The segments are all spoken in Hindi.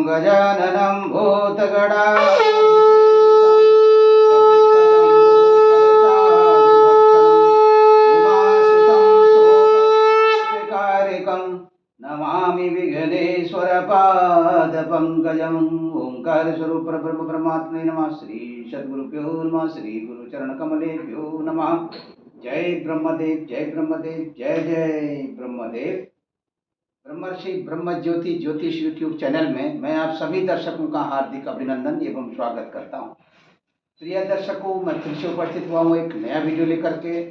गजाननं भूतगणाधिसेवितं कपित्थजम्बूफलचारुभक्षणं उमासुतं शोकविनाशकारिकं नमामि विघ्नेश्वरपादपङ्कजम्। ओंकार स्वरूप परब्रह्म परमात्मने नमः। श्री सद्गुरुभ्यो नमः। श्री गुरुचरणकमलेभ्यो नमः। जय ब्रह्मदेव, जय ब्रह्मदेव, जय जय ब्रह्मदेव। ब्रह्मर्षि ब्रह्म ज्योति ज्योतिष यूट्यूब चैनल में मैं आप सभी दर्शकों का हार्दिक अभिनंदन एवं स्वागत करता हूं। प्रिय दर्शकों, मैं फिर से उपस्थित हुआ हूं एक नया वीडियो लेकर के।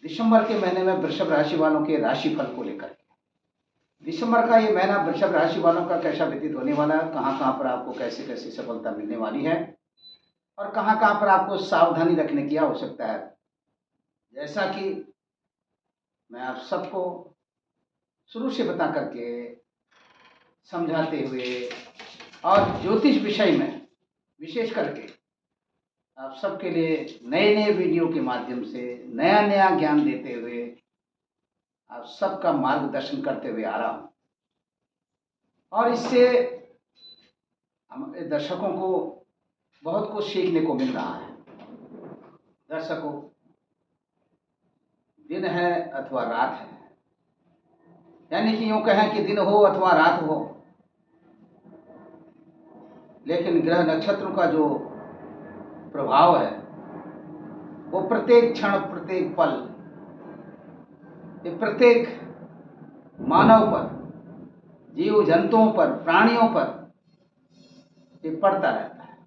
दिसंबर के महीने में वृषभ राशि वालों के राशिफल को लेकर दिसंबर का ये महीना वृषभ राशि वालों का कैसा व्यतीत होने वाला है, कहाँ कहाँ पर आपको कैसे कैसे सफलता मिलने वाली है और कहाँ कहाँ पर आपको सावधानी रखने की आवश्यकता है। जैसा कि मैं आप सबको शुरू से बता करके समझाते हुए और ज्योतिष विषय में विशेष करके आप सबके लिए नए नए वीडियो के माध्यम से नया नया ज्ञान देते हुए आप सबका मार्गदर्शन करते हुए आ रहा हूँ और इससे हमारे दर्शकों को बहुत कुछ सीखने को मिल रहा है। दर्शकों, दिन है अथवा रात है, यानी कि यूं कहें कि दिन हो अथवा रात हो, लेकिन ग्रह नक्षत्रों का जो प्रभाव है वो प्रत्येक क्षण प्रत्येक पल ये प्रत्येक मानव पर, जीव जंतुओं पर, प्राणियों पर ये पड़ता रहता है।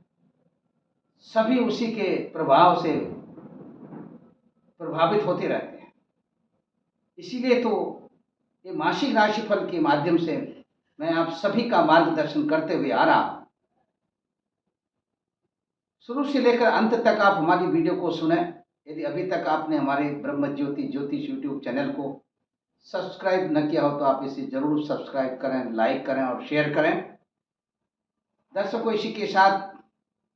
सभी उसी के प्रभाव से प्रभावित होते रहते हैं। इसीलिए तो ये मासिक राशिफल के माध्यम से मैं आप सभी का मार्गदर्शन करते हुए आ रहा हूं। शुरू से लेकर अंत तक आप हमारी वीडियो को सुने। यदि अभी तक आपने हमारे ब्रह्म ज्योति ज्योतिष यूट्यूब चैनल को सब्सक्राइब न किया हो तो आप इसे जरूर सब्सक्राइब करें, लाइक करें और शेयर करें। दर्शकों, इसी के साथ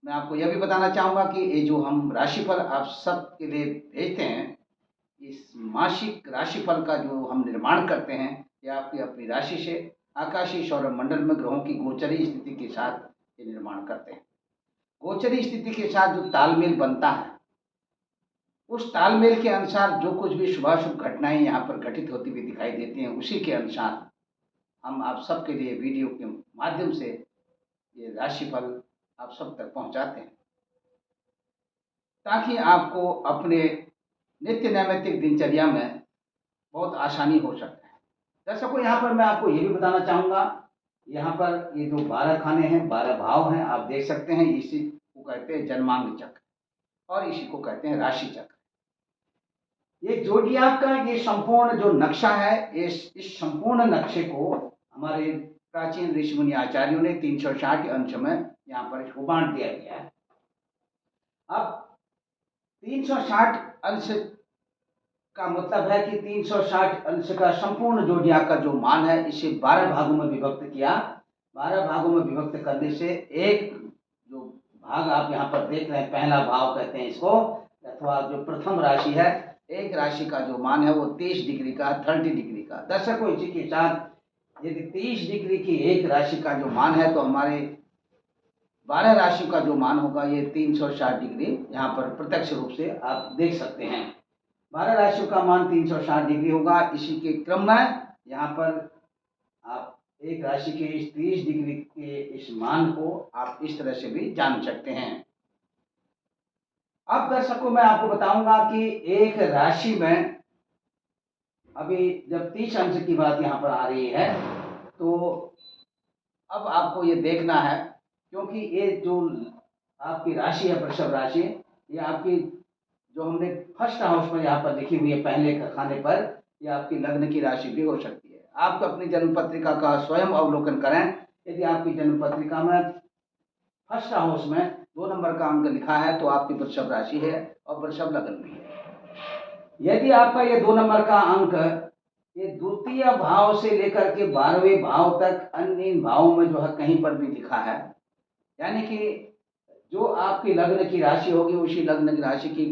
मैं आपको यह भी बताना चाहूँगा कि ये जो हम राशिफल आप सब के लिए भेजते हैं, इस मासिक राशिफल का जो हम निर्माण करते हैं, यह आपकी अपनी राशि से आकाशीय सौरमंडल में ग्रहों की गोचरी स्थिति के साथ ये निर्माण करते हैं। गोचरी स्थिति के साथ जो तालमेल बनता है, उस तालमेल के अनुसार जो कुछ भी शुभाशुभ घटनाएं यहाँ पर घटित होती हुई दिखाई देती हैं, उसी के अनुसार हम आप सबके लिए वीडियो के माध्यम से ये राशिफल आप सब तक पहुंचाते हैं, ताकि आपको अपने नित्य नैमित्तिक दिनचर्या में बहुत आसानी हो सकता है। दर्शकों, यहाँ पर मैं आपको ये भी बताना चाहूँगा, यहाँ पर ये जो 12 खाने हैं, 12 भाव हैं, आप देख सकते हैं। इसी को कहते हैं जन्मांग चक्र और इसी को कहते हैं राशि चक्र। ये जोडियाक का ये संपूर्ण जो नक्शा है, इस संपूर्ण नक्शे को हमारे प्राचीन ऋषि मुनि आचार्यों ने 360 अंश में यहाँ पर इसको बांट दिया गया है। अब 360 अंश का मतलब है कि 360 अंश का संपूर्ण जोडियाक का जो मान है, इसे 12 भागों में विभक्त किया। 12 भागों में विभक्त करने से एक जो भाग आप यहाँ पर देख रहे हैं, पहला भाव कहते हैं इसको, अथवा जो प्रथम राशि है, एक राशि का जो मान है वो 30 डिग्री का, 30 डिग्री का। दर्शकों, इसी के साथ यदि 30 डिग्री की एक राशि का जो मान है तो हमारे 12 राशियों का जो मान होगा ये 360 डिग्री यहाँ पर प्रत्यक्ष रूप से आप देख सकते हैं। 12 राशियों का मान 360 डिग्री होगा। इसी के क्रम में यहाँ पर आप एक राशि के इस 30 डिग्री के इस मान को आप इस तरह से भी जान सकते हैं। अब दर्शकों, मैं आपको बताऊंगा कि एक राशि में अभी जब 30 अंश की बात यहाँ पर आ रही है तो अब आपको ये देखना है, क्योंकि ये जो आपकी राशि है वृषभ राशि, ये आपकी जो हमने फर्स्ट हाउस में यहाँ पर लिखी हुई है पहले खाने पर, ये आपकी लग्न की राशि भी हो सकती है। आप अपनी जन्म पत्रिका का स्वयं अवलोकन करें। यदि आपकी जन्म पत्रिका में फर्स्ट हाउस में 2 नंबर का अंक लिखा है तो आपकी वृषभ राशि है और वृषभ लग्न भी है। यदि आपका ये 2 नंबर का अंक ये द्वितीय भाव से लेकर के 12वें भाव तक अन्य भावों में जो है कहीं पर भी लिखा है, यानी कि जो आपकी लग्न की राशि होगी उसी लग्न की राशि की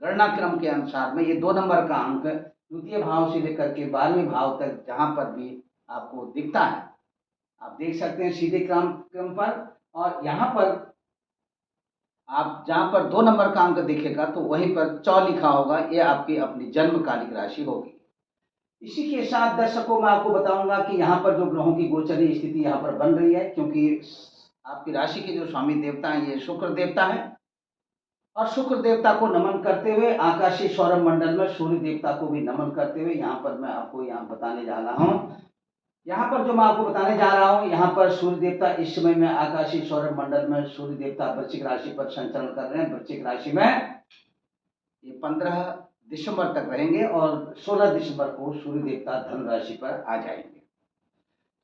गणना क्रम के अनुसार में ये 2 नंबर का अंक द्वितीय भाव से लेकर के 12वें भाव तक जहाँ पर भी आपको दिखता है, आप देख सकते हैं सीधे क्रम क्रम पर। और यहाँ पर आप जहाँ पर 2 नंबर का अंक दिखेगा तो वहीं पर 4 लिखा होगा, ये आपकी अपनी जन्मकालिक राशि होगी। इसी के साथ दर्शकों मैं आपको बताऊंगा कि यहाँ पर जो ग्रहों की गोचरीय स्थिति यहाँ पर बन रही है, क्योंकि आपकी राशि के जो स्वामी देवता हैं ये शुक्र देवता है, और शुक्र देवता को नमन करते हुए आकाशीय सौरभ मंडल में सूर्य देवता को भी नमन करते हुए यहाँ पर मैं आपको यहाँ बताने जा रहा हूँ। यहाँ पर जो मैं आपको बताने जा रहा हूँ, यहाँ पर सूर्य देवता इस समय में आकाशीय सौरभ मंडल में सूर्य देवता वृश्चिक राशि पर संचरण कर रहे हैं। वृश्चिक राशि में ये 15 दिसंबर तक रहेंगे और 16 दिसंबर को सूर्य देवता धनु राशि पर आ जाएंगे।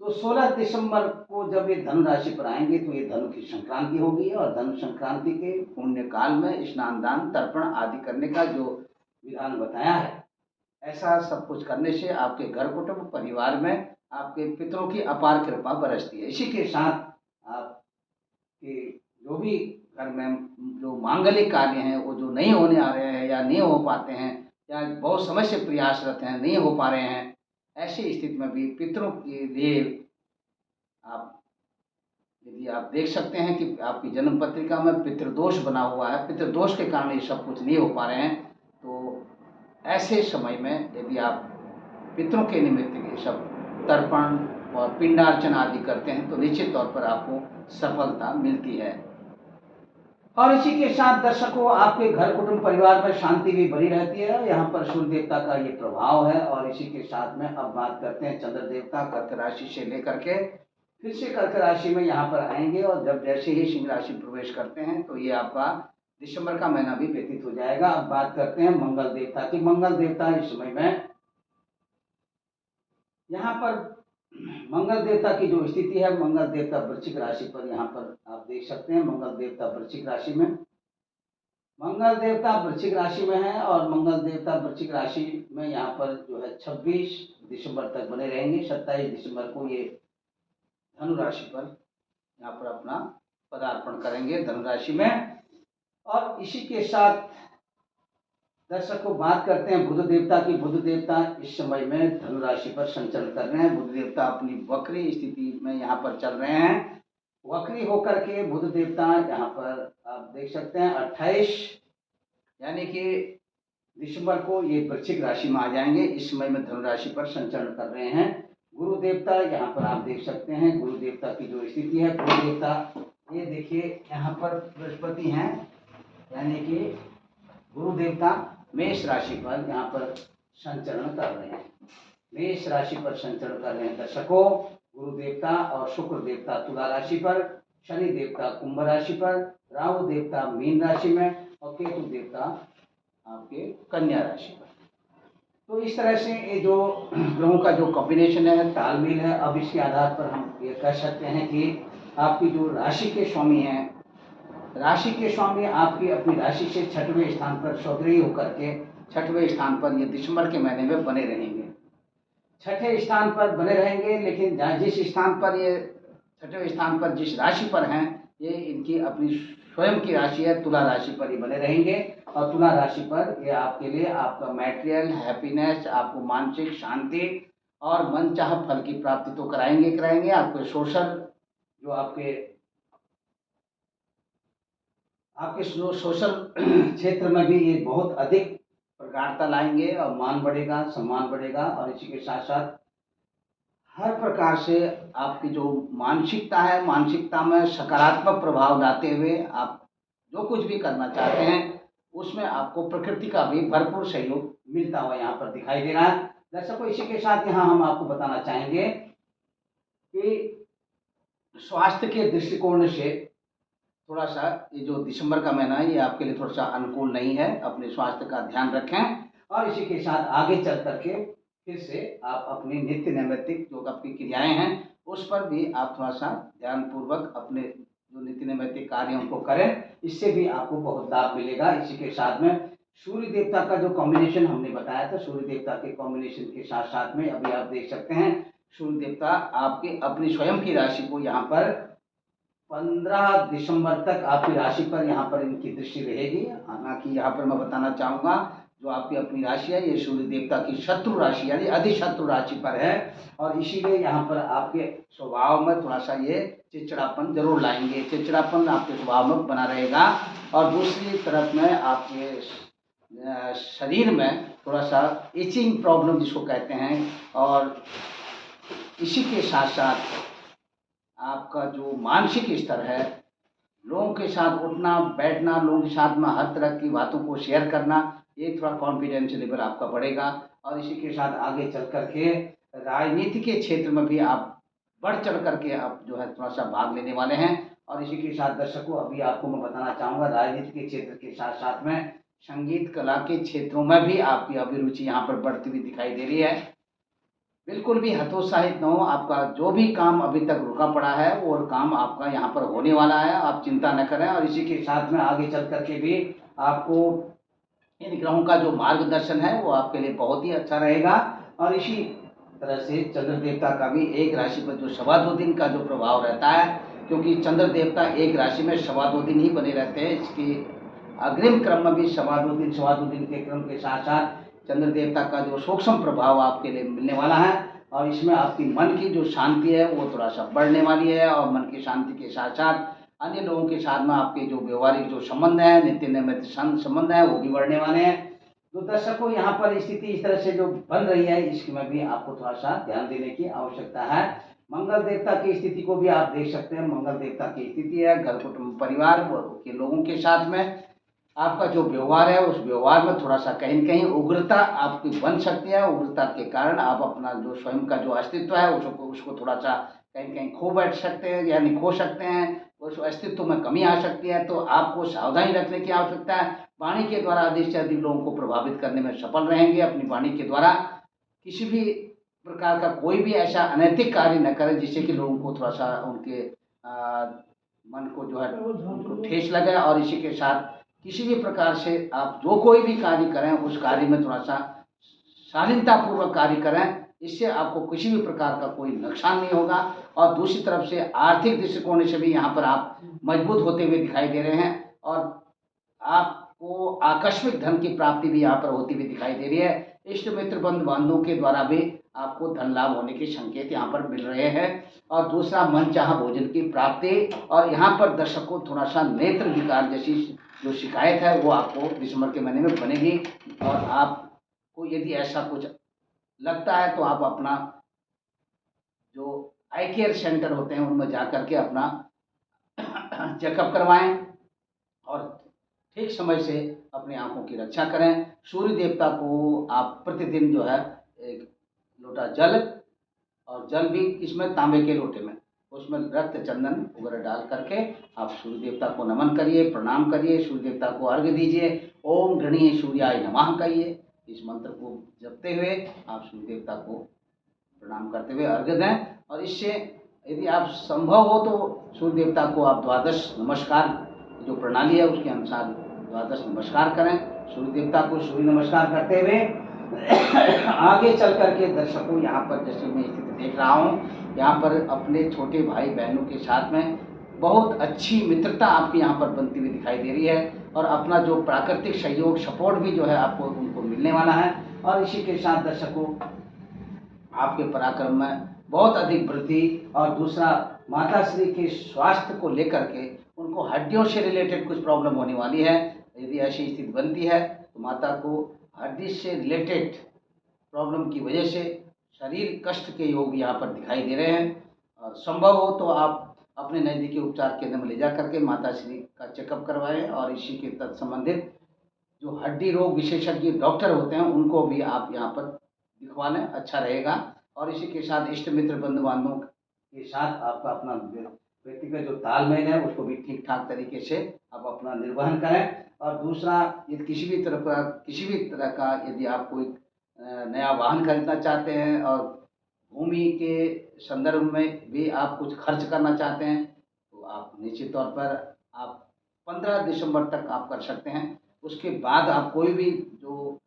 तो 16 दिसंबर को जब ये धनु राशि पर आएंगे तो ये धनु की संक्रांति होगी, और धनु संक्रांति के पुण्य काल में स्नान दान तर्पण आदि करने का जो विधान बताया है, ऐसा सब कुछ करने से आपके घर कुटुंब परिवार में आपके पितरों की अपार कृपा बरसती है। इसी के साथ आपके जो भी घर में जो मांगलिक कार्य हैं वो जो नहीं होने आ रहे हैं या नहीं हो पाते हैं या बहुत समय से प्रयासरत हैं नहीं हो पा रहे हैं, ऐसी स्थिति में भी पितरों के लिए आप यदि आप देख सकते हैं कि आपकी जन्म पत्रिका में पितृदोष बना हुआ है, पितृदोष के कारण ये सब कुछ नहीं हो पा रहे हैं, तो ऐसे समय में यदि आप पितरों के निमित्त ये सब तर्पण और पिंडार्चन आदि करते हैं तो निश्चित तौर पर आपको सफलता मिलती है। और इसी के साथ दर्शकों आपके घर कुटुंब परिवार में शांति भी बनी रहती है। यहाँ पर सूर्य देवता का ये प्रभाव है। और इसी के साथ में अब बात करते हैं चंद्र देवता कर्क राशि से लेकर के फिर से कर्क राशि में यहाँ पर आएंगे, और जब जैसे ही सिंह राशि प्रवेश करते हैं तो ये आपका दिसंबर का महीना भी व्यतीत हो जाएगा। अब बात करते हैं मंगल देवता की। मंगल देवता इस समय में यहाँ पर मंगल देवता की जो स्थिति है, मंगल देवता वृश्चिक राशि पर यहाँ पर आप देख सकते हैं मंगल देवता वृश्चिक राशि में, मंगल देवता वृश्चिक राशि में है। और मंगल देवता वृश्चिक राशि में यहाँ पर जो है 26 दिसंबर तक बने रहेंगे। 27 दिसंबर को ये धनु राशि पर यहाँ पर अपना पदार्पण करेंगे धनु राशि में। और इसी के साथ दर्शकों बात करते हैं बुध देवता की। बुध देवता इस समय में धनु राशि पर संचरण कर रहे हैं। बुध देवता अपनी वक्री स्थिति में यहाँ पर चल रहे हैं। वक्री होकर के बुध देवता यहाँ पर आप देख सकते हैं 28 यानी कि दिसंबर को ये वृश्चिक राशि में आ जाएंगे। इस समय में धनु राशि पर संचरण कर रहे हैं। गुरु देवता यहाँ पर आप देख सकते हैं गुरु देवता की जो स्थिति है, गुरु देवता ये देखिए यहाँ पर बृहस्पति हैं, यानी कि गुरु देवता मेष राशि पर यहाँ पर संचरण कर रहे हैं। मेष राशि पर संचरण कर रहे हैं दर्शकों। गुरु देवता और शुक्र देवता तुला राशि पर, शनि देवता कुंभ राशि पर, राहु देवता मीन राशि में और केतु देवता आपके कन्या राशि पर। तो इस तरह से ये जो ग्रहों का जो कॉम्बिनेशन है, तालमेल है, अब इसके आधार पर हम ये कह सकते हैं कि आपकी जो राशि के स्वामी हैं, राशि के स्वामी आपकी अपनी राशि से 6वें स्थान पर स्वग्रही होकर के 6वें स्थान पर ये दिसंबर के महीने में बने रहेंगे। 6ठे स्थान पर बने रहेंगे, लेकिन जिस स्थान पर ये 6ठे स्थान पर जिस राशि पर हैं, ये इनकी अपनी स्वयं की राशि है, तुला राशि पर ये बने रहेंगे। और तुला राशि पर ये आपके लिए आपका मैटेरियल हैप्पीनेस, आपको मानसिक शांति और मनचाह फल की प्राप्ति तो कराएंगे। आपके सोशल जो आपके सोशल क्षेत्र में भी ये बहुत अधिक प्रगाढ़ता लाएंगे और मान बढ़ेगा, सम्मान बढ़ेगा। और इसी के साथ साथ हर प्रकार से आपकी जो मानसिकता है, मानसिकता में सकारात्मक प्रभाव लाते हुए आप जो कुछ भी करना चाहते हैं उसमें आपको प्रकृति का भी भरपूर सहयोग मिलता हुआ यहाँ पर दिखाई दे रहा है दर्शकों। इसी के साथ यहाँ हम आपको बताना चाहेंगे कि स्वास्थ्य के दृष्टिकोण से थोड़ा सा ये जो दिसंबर का महीना है ये आपके लिए थोड़ा सा अनुकूल नहीं है। अपने स्वास्थ्य का ध्यान रखें। और इसी के साथ आगे चल करके फिर से आप अपनी नित्य नैमित्तिक जो आपकी क्रियाएं हैं उस पर भी आप थोड़ा सा ध्यानपूर्वक अपने जो नित्य नैमित्तिक कार्यों को करें, इससे भी आपको बहुत लाभ मिलेगा। इसी के साथ में सूर्य देवता का जो कॉम्बिनेशन हमने बताया था, सूर्य देवता के कॉम्बिनेशन के साथ साथ में अभी आप देख सकते हैं सूर्य देवता आपके अपनी स्वयं की राशि को यहाँ पर 15 दिसंबर तक आपकी राशि पर यहाँ पर इनकी दृष्टि रहेगी। हालांकि यहाँ पर मैं बताना चाहूँगा जो आपकी अपनी राशि है ये सूर्य देवता की शत्रु राशि यानी अधिशत्रु राशि पर है, और इसीलिए यहाँ पर आपके स्वभाव में थोड़ा सा ये चिड़चिड़ापन जरूर लाएंगे, चिड़चिड़ापन आपके स्वभाव में बना रहेगा। और दूसरी तरफ में आपके शरीर में थोड़ा सा इचिंग प्रॉब्लम जिसको कहते हैं, और इसी के साथ साथ आपका जो मानसिक स्तर है, लोगों के साथ उठना बैठना, लोगों के साथ में हर तरह की बातों को शेयर करना, ये थोड़ा कॉन्फिडेंस लेवल आपका बढ़ेगा। और इसी के साथ आगे चल कर के राजनीति के क्षेत्र में भी आप बढ़ चढ़ करके आप जो है थोड़ा सा भाग लेने वाले हैं। और इसी के साथ दर्शकों अभी आपको मैं बताना चाहूँगा, राजनीति के क्षेत्र के साथ साथ में संगीत कला के क्षेत्रों में भी आपकी अभिरुचि यहाँ पर बढ़ती हुई दिखाई दे रही है। बिल्कुल भी हतोत्साहित न हो, आपका जो भी काम अभी तक रुका पड़ा है वो काम आपका यहाँ पर होने वाला है, आप चिंता न करें। और इसी के साथ में आगे चल करके भी आपको इन ग्रहों का जो मार्गदर्शन है वो आपके लिए बहुत ही अच्छा रहेगा। और इसी तरह से चंद्र देवता का भी एक राशि पर जो 2.25 दिन का जो प्रभाव रहता है, क्योंकि चंद्र देवता एक राशि में 2.25 दिन ही बने रहते हैं, इसके अग्रिम क्रम में भी 2.25 दिन के क्रम के साथ साथ चंद्र देवता का जो सूक्ष्म प्रभाव आपके लिए मिलने वाला है। और इसमें आपकी मन की जो शांति है वो थोड़ा सा बढ़ने वाली है, और मन की शांति के साथ साथ अन्य लोगों के साथ में आपके जो व्यवहारिक जो संबंध है, नित्य नैमित संबंध है वो भी बढ़ने वाले हैं। तो दर्शकों यहाँ पर स्थिति इस तरह से जो बन रही है, इसमें भी आपको थोड़ा सा ध्यान देने की आवश्यकता है। मंगल देवता की स्थिति को भी आप देख सकते हैं। मंगल देवता की स्थिति है घर कुटुंब परिवार के लोगों के साथ में आपका जो व्यवहार है उस व्यवहार में थोड़ा सा कहीं न कहीं उग्रता आपकी बन सकती है। उग्रता के कारण आप अपना जो स्वयं का जो अस्तित्व है उसको थोड़ा सा कहीं कहीं खो बैठ सकते हैं, यानी खो सकते हैं, उस अस्तित्व में कमी आ सकती है। तो आपको सावधानी रखने की आवश्यकता है। वाणी के द्वारा अधिक से अधिक लोगों को प्रभावित करने में सफल रहेंगे। अपनी वाणी के द्वारा किसी भी प्रकार का कोई भी ऐसा अनैतिक कार्य न करें जिससे कि लोगों को थोड़ा सा उनके मन को जो है उनको ठेस लगे। और इसी के साथ किसी भी प्रकार से आप जो कोई भी कार्य करें उस कार्य में थोड़ा सा शालीनतापूर्वक कार्य करें, इससे आपको किसी भी प्रकार का कोई नुकसान नहीं होगा। और दूसरी तरफ से आर्थिक दृष्टिकोण से भी यहाँ पर आप मजबूत होते हुए दिखाई दे रहे हैं, और आपको आकस्मिक धन की प्राप्ति भी यहाँ पर होती हुई दिखाई दे रही है। इष्ट मित्र बंधु बांधवों के द्वारा भी आपको धन लाभ होने के संकेत यहाँ पर मिल रहे हैं। और दूसरा मनचाहा भोजन की प्राप्ति, और यहाँ पर दर्शकों थोड़ा सा नेत्र विकार जैसी जो शिकायत है वो आपको दिसंबर के महीने में बनेगी। और आपको यदि ऐसा कुछ लगता है तो आप अपना जो आई केयर सेंटर होते हैं उनमें जा करके अपना चेकअप करवाएं, और ठीक समय से अपनी आंखों की रक्षा करें। सूर्य देवता को आप प्रतिदिन जो है एक लोटा जल, और जल भी इसमें तांबे के लोटे में, उसमें रक्त चंदन वगैरह डाल करके आप सूर्य देवता को नमन करिए, प्रणाम करिए, सूर्य देवता को अर्घ्य दीजिए। ओम गणीय सूर्याय नमः कहिए, इस मंत्र को जपते हुए आप सूर्य देवता को प्रणाम करते हुए अर्घ्य दें। और इससे यदि आप संभव हो तो सूर्य देवता को आप 12 नमस्कार जो प्रणाली है उसके अनुसार 12 नमस्कार करें। सूर्य देवता को सूर्य नमस्कार करते हुए आगे चल करके दर्शकों यहाँ पर जैसे मैं स्थिति देख रहा हूँ, यहाँ पर अपने छोटे भाई बहनों के साथ में बहुत अच्छी मित्रता आपकी यहाँ पर बनती हुई दिखाई दे रही है, और अपना जो प्राकृतिक सहयोग सपोर्ट भी जो है आपको उनको मिलने वाला है। और इसी के साथ दर्शकों आपके पराक्रम में बहुत अधिक वृद्धि। और दूसरा माता श्री के स्वास्थ्य को लेकर के उनको हड्डियों से रिलेटेड कुछ प्रॉब्लम होने वाली है। यदि ऐसी स्थिति बनती है तो माता को हड्डी से रिलेटेड प्रॉब्लम की वजह से शरीर कष्ट के योग यहाँ पर दिखाई दे रहे हैं। और संभव हो तो आप अपने नज़दीकी उपचार केंद्र में ले जा करके माता श्री का चेकअप करवाएं, और इसी के तत्संबंधित जो हड्डी रोग विशेषज्ञ डॉक्टर होते हैं उनको भी आप यहाँ पर दिखवा लें, अच्छा रहेगा। और इसी के साथ इष्ट मित्र बंधु बांधवों के साथ आपका अपना व्यक्तिगत जो तालमेल है उसको भी ठीक ठाक तरीके से आप अपना निर्वहन करें। और दूसरा, यदि किसी भी तरह का यदि आप कोई नया वाहन खरीदना चाहते हैं और भूमि के संदर्भ में भी आप कुछ खर्च करना चाहते हैं तो आप निश्चित तौर पर आप 15 दिसंबर तक आप कर सकते हैं। उसके बाद आप कोई भी जो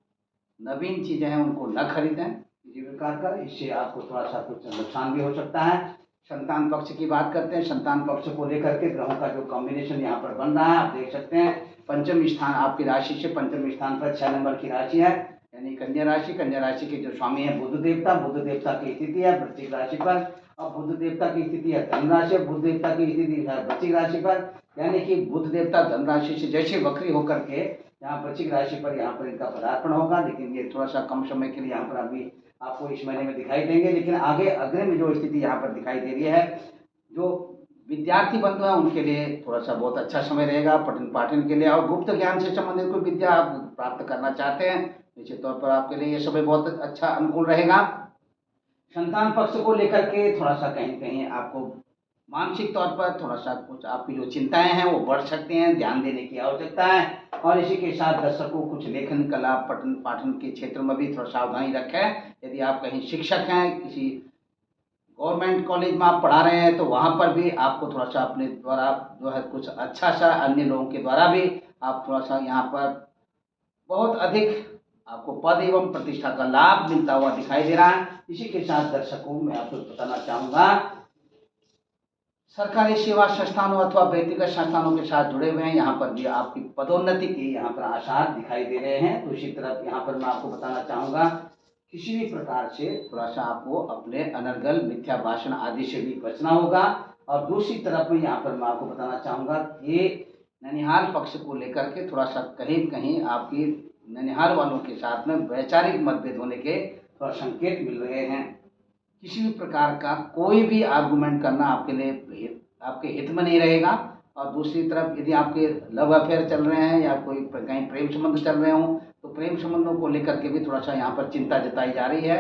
नवीन चीज़ें हैं उनको न खरीदें किसी प्रकार का, इससे आपको थोड़ा सा कुछ नुकसान भी हो सकता है। संतान पक्ष की बात करते हैं। संतान पक्ष को लेकर के ग्रहों का जो कॉम्बिनेशन यहाँ पर बन रहा है आप देख सकते हैं। पंचम स्थान आपकी राशि से पंचम स्थान पर 6 नंबर की राशि है, यानी कन्या राशि। कन्या राशि के जो स्वामी है बुध देवता, बुध देवता की स्थिति है वृश्चिक राशि पर। अब बुध देवता की स्थिति है धन राशि, बुध देवता की स्थिति है वृश्चिक राशि पर, यानी कि बुध देवता धन राशि से जैसे वक्री होकर के यहाँ वृश्चिक राशि पर यहाँ पर इनका पदार्पण होगा, लेकिन ये थोड़ा सा कम समय के लिए यहाँ पर अभी आपको इस महीने में दिखाई देंगे। लेकिन आगे अग्रिम जो स्थिति यहाँ पर दिखाई दे रही है, जो विद्यार्थी बंधु हैं उनके लिए थोड़ा सा बहुत अच्छा समय रहेगा पठन पाठन के लिए। और गुप्त ज्ञान से संबंधित कोई विद्या आप प्राप्त करना चाहते हैं, निश्चित तौर पर आपके लिए ये समय बहुत अच्छा अनुकूल रहेगा। संतान पक्ष को लेकर के थोड़ा सा कहीं कहीं आपको मानसिक तौर पर थोड़ा सा कुछ आपकी जो चिंताएं हैं वो बढ़ सकती हैं, ध्यान देने की आवश्यकता है। और इसी के साथ दर्शकों कुछ लेखन कला पठन पाठन के क्षेत्र में भी थोड़ा सावधानी रखें। यदि आप कहीं शिक्षक हैं, किसी गवर्नमेंट कॉलेज में आप पढ़ा रहे हैं, तो वहाँ पर भी आपको थोड़ा सा अपने द्वारा जो है कुछ अच्छा सा अन्य लोगों के द्वारा भी आप थोड़ा सा यहाँ पर बहुत अधिक आपको पद एवं प्रतिष्ठा का लाभ मिलता हुआ दिखाई दे रहा है। इसी के साथ दर्शकों मैं आपको बताना चाहूँगा, सरकारी सेवा संस्थानों अथवा व्यक्तिगत संस्थानों के साथ जुड़े हुए हैं, यहाँ पर भी आपकी पदोन्नति के यहाँ पर आसार दिखाई दे रहे हैं। तो इसी तरफ यहाँ पर मैं आपको बताना चाहूँगा, किसी भी प्रकार से थोड़ा सा आपको अपने अनर्गल मिथ्या भाषण आदि से भी बचना होगा। और दूसरी तरफ में यहाँ पर मैं आपको बताना चाहूँगा कि ननिहाल पक्ष को लेकर के थोड़ा सा कहीं कहीं आपकी ननिहाल वालों के साथ में वैचारिक मतभेद होने के थोड़ा संकेत मिल रहे हैं। किसी भी प्रकार का कोई भी आर्गुमेंट करना आपके लिए आपके हित में नहीं रहेगा। और दूसरी तरफ यदि आपके लव अफेयर चल रहे हैं या कोई कहीं प्रेम संबंध चल रहे हों, तो प्रेम संबंधों को लेकर के भी थोड़ा सा यहाँ पर चिंता जताई जा रही है।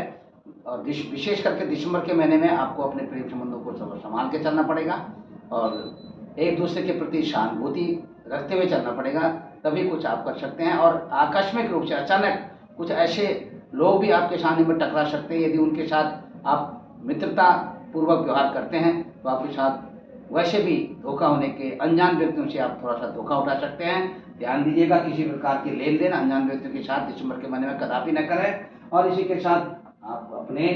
और विशेष करके दिसंबर के महीने में आपको अपने प्रेम संबंधों को संभाल के चलना पड़ेगा और एक दूसरे के प्रति सहानुभूति रखते हुए चलना पड़ेगा, तभी कुछ आप कर सकते हैं। और आकस्मिक रूप से अचानक कुछ ऐसे लोग भी आपके सामने में टकरा सकते हैं, यदि उनके साथ आप मित्रता पूर्वक व्यवहार करते हैं तो आपके साथ वैसे भी धोखा होने के अनजान व्यक्तियों से आप थोड़ा सा धोखा उठा सकते हैं। ध्यान दीजिएगा, किसी प्रकार के लेन देन अनजान व्यक्तियों के साथ दिसंबर के महीने में कदापि न करें। और इसी के साथ आप अपने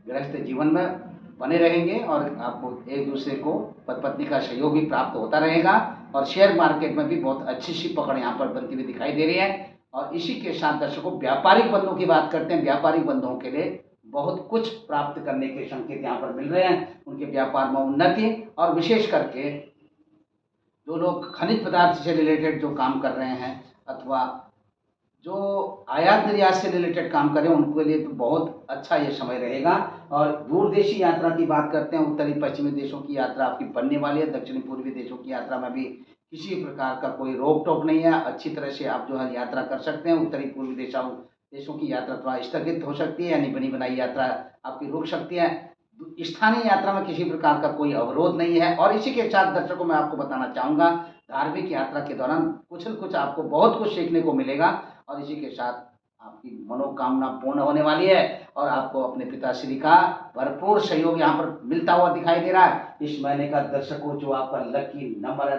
गृहस्थ जीवन में बने रहेंगे और आपको एक दूसरे को पति पत्नी का सहयोग भी प्राप्त होता रहेगा। और शेयर मार्केट में भी बहुत अच्छी सी पकड़ यहाँ पर बनती हुई दिखाई दे रही है। और इसी के साथ दर्शकों व्यापारिक बंधों की बात करते हैं। व्यापारिक बंधों के लिए बहुत कुछ प्राप्त करने के संकेत यहाँ पर मिल रहे हैं, उनके व्यापार में उन्नति। और विशेष करके जो लोग खनिज पदार्थ से रिलेटेड जो काम कर रहे हैं अथवा जो आयात निर्यात से रिलेटेड काम करें, उनके लिए तो बहुत अच्छा ये समय रहेगा। और दूरदेशी यात्रा की बात करते हैं, उत्तरी पश्चिमी देशों की यात्रा आपकी बनने वाली है। दक्षिणी पूर्वी देशों की यात्रा में भी किसी प्रकार का कोई रोक टोक नहीं है, अच्छी तरह से आप जो है यात्रा कर सकते हैं। उत्तरी पूर्वी देशों की यात्रा थोड़ा स्थगित हो सकती है, यानी बनी बनाई यात्रा आपकी रुक सकती है। स्थानीय यात्रा में किसी प्रकार का कोई अवरोध नहीं है। और इसी के साथ दर्शकों मैं आपको बताना चाहूँगा, धार्मिक यात्रा के दौरान कुछ न कुछ आपको बहुत कुछ सीखने को मिलेगा। और इसी के साथ आपकी मनोकामना पूर्ण होने वाली है और आपको अपने पिताश्री का भरपूर सहयोग यहाँ पर मिलता हुआ दिखाई दे रहा है। इस महीने का दर्शकों जो आपका लकी नंबर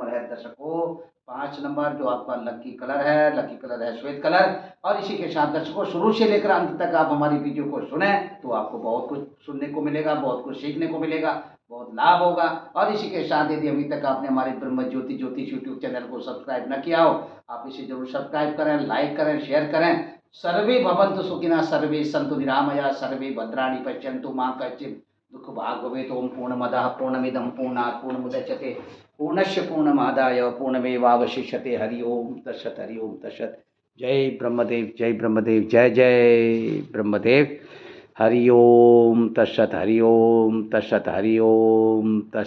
है दर्शकों 5 नंबर, जो आपका लकी कलर है श्वेत कलर। और इसी के साथ दर्शकों शुरू से लेकर अंत तक आप हमारी वीडियो को सुने तो आपको बहुत कुछ सुनने को मिलेगा, बहुत कुछ सीखने को मिलेगा, बहुत लाभ होगा। और इसी के साथ यदि अभी तक आपने हमारे ब्रह्म ज्योति ज्योतिष यूट्यूब चैनल को सब्सक्राइब न किया हो, आप इसे जरूर सब्सक्राइब करें, लाइक करें, शेयर करें। सर्वे भवन्तु सुखिनः, सर्वे सन्तु निरामया, सर्वे भद्राणि पश्यन्तु मा कश्चित् दुःख भाग् भवेत्। ओम पूर्णमदः पूर्णमिदं पूर्णात् पूर्णमुदच्यते पूर्णस्य पूर्णमादाय पूर्णमेवावशिष्यते। हरि ओम तत्सत्, हरि ओम तत्सत्। जय ब्रह्मदेव, जय ब्रह्मदेव, जय जय ब्रह्मदेव। हरि ओम तत्सत्, हरि ओम तत्सत्, हरि ओम तत्सत्।